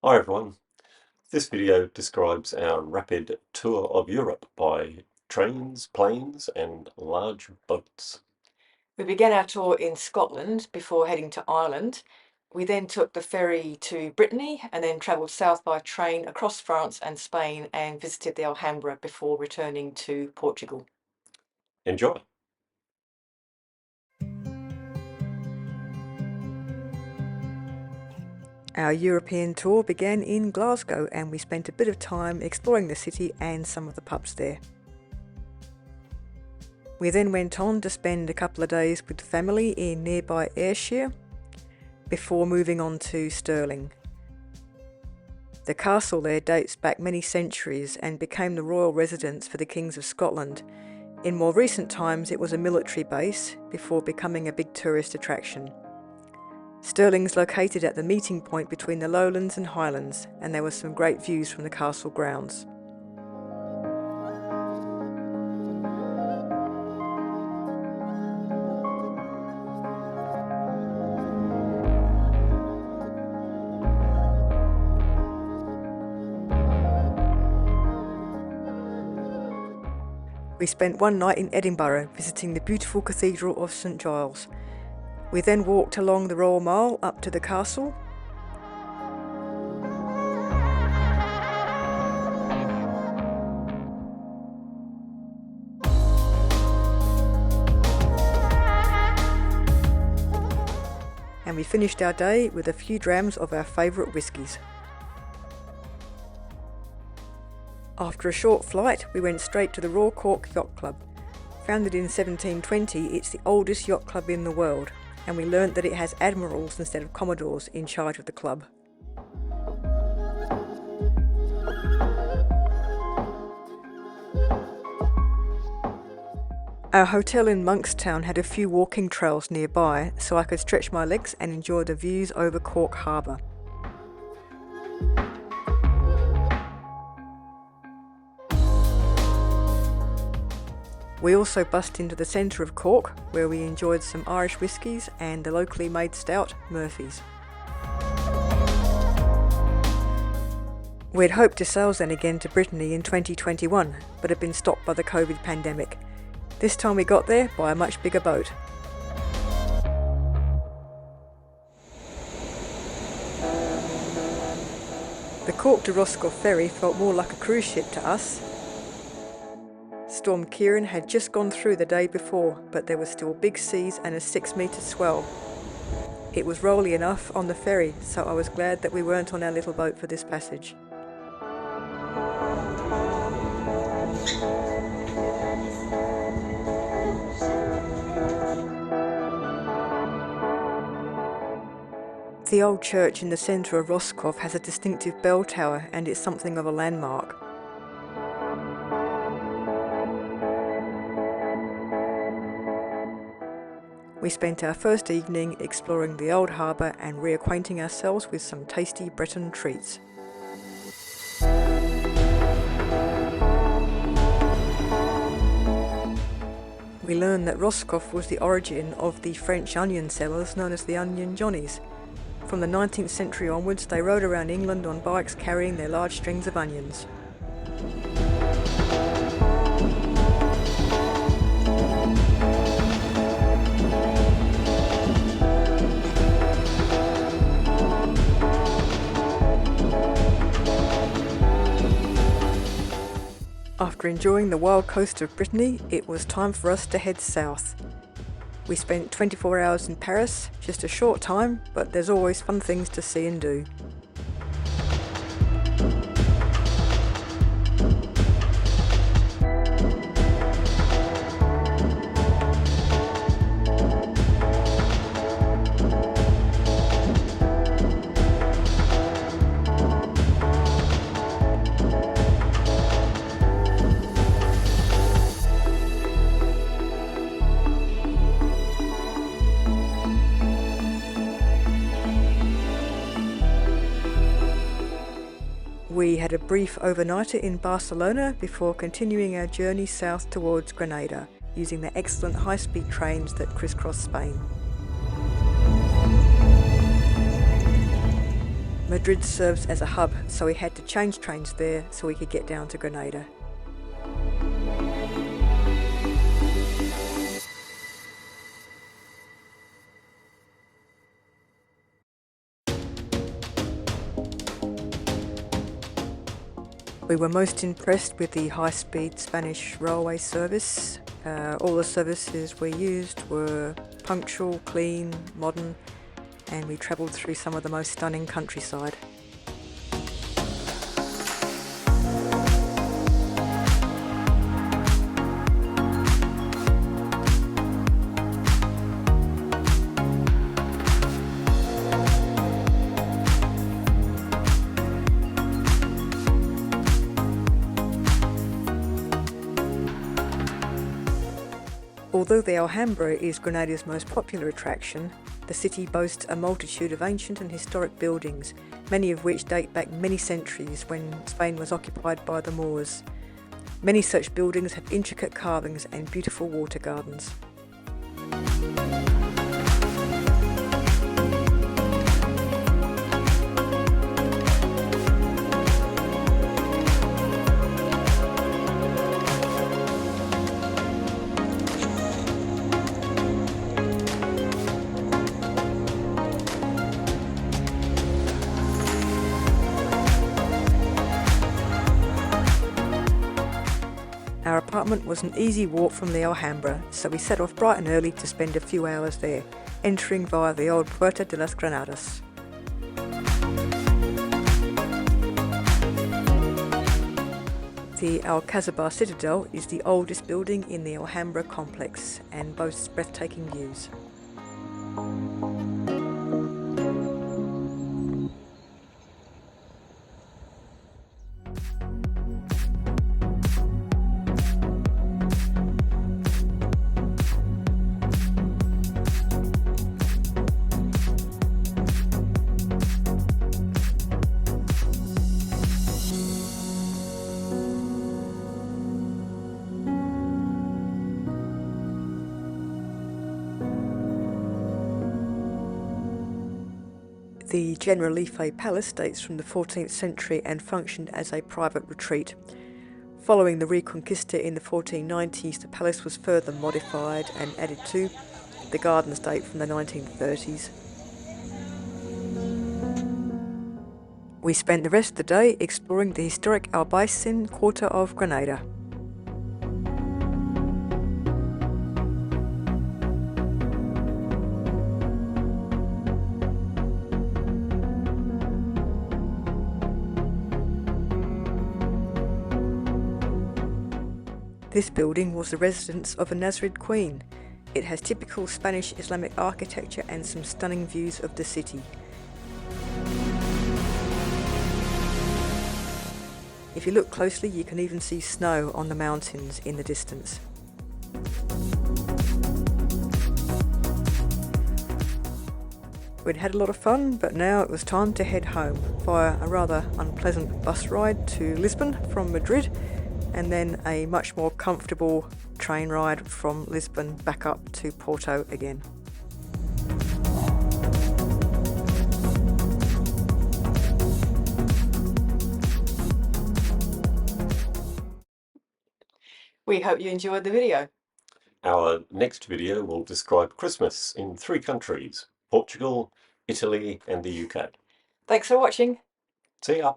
Hi everyone, this video describes our rapid tour of Europe by trains, planes and large boats. We began our tour in Scotland before heading to Ireland. We then took the ferry to Brittany and then travelled south by train across France and Spain and visited the Alhambra before returning to Portugal. Enjoy! Our European tour began in Glasgow and we spent a bit of time exploring the city and some of the pubs there. We then went on to spend a couple of days with family in nearby Ayrshire before moving on to Stirling. The castle there dates back many centuries and became the royal residence for the kings of Scotland. In more recent times it was a military base before becoming a big tourist attraction. Stirling's located at the meeting point between the lowlands and highlands, and there were some great views from the castle grounds. We spent one night in Edinburgh visiting the beautiful Cathedral of St Giles. We then walked along the Royal Mile up to the castle. And we finished our day with a few drams of our favourite whiskies. After a short flight, we went straight to the Royal Cork Yacht Club. Founded in 1720, it's the oldest yacht club in the world, and we learnt that it has admirals instead of commodores in charge of the club. Our hotel in Monkstown had a few walking trails nearby, so I could stretch my legs and enjoy the views over Cork Harbour. We also bussed into the centre of Cork, where we enjoyed some Irish whiskies and the locally made stout, Murphy's. We'd hoped to sail then again to Brittany in 2021, but had been stopped by the COVID pandemic. This time we got there by a much bigger boat. The Cork to Roscoff ferry felt more like a cruise ship to us. Storm Kieran had just gone through the day before, but there were still big seas and a 6-metre swell. It was rolly enough on the ferry, so I was glad that we weren't on our little boat for this passage. The old church in the centre of Roscoff has a distinctive bell tower and it's something of a landmark. We spent our first evening exploring the old harbour and reacquainting ourselves with some tasty Breton treats. We learned that Roscoff was the origin of the French onion sellers known as the Onion Johnnies. From the 19th century onwards, they rode around England on bikes carrying their large strings of onions. After enjoying the wild coast of Brittany, it was time for us to head south. We spent 24 hours in Paris, just a short time, but there's always fun things to see and do. We had a brief overnighter in Barcelona before continuing our journey south towards Granada, using the excellent high-speed trains that crisscross Spain. Madrid serves as a hub, so we had to change trains there so we could get down to Granada. We were most impressed with the high-speed Spanish railway service. All the services we used were punctual, clean, modern, and we travelled through some of the most stunning countryside. Although the Alhambra is Granada's most popular attraction, the city boasts a multitude of ancient and historic buildings, many of which date back many centuries when Spain was occupied by the Moors. Many such buildings have intricate carvings and beautiful water gardens. Our apartment was an easy walk from the Alhambra, so we set off bright and early to spend a few hours there, entering via the old Puerta de las Granadas. The Alcazaba Citadel is the oldest building in the Alhambra complex and boasts breathtaking views. The Generalife Palace dates from the 14th century and functioned as a private retreat. Following the Reconquista in the 1490s, the palace was further modified and added to. The gardens date from the 1930s. We spent the rest of the day exploring the historic Albaicin quarter of Granada. This building was the residence of a Nasrid queen. It has typical Spanish Islamic architecture and some stunning views of the city. If you look closely, you can even see snow on the mountains in the distance. We'd had a lot of fun, but now it was time to head home via a rather unpleasant bus ride to Lisbon from Madrid, and then a much more comfortable train ride from Lisbon back up to Porto again. We hope you enjoyed the video. Our next video will describe Christmas in 3 countries: Portugal, Italy, and the UK. Thanks for watching. See ya!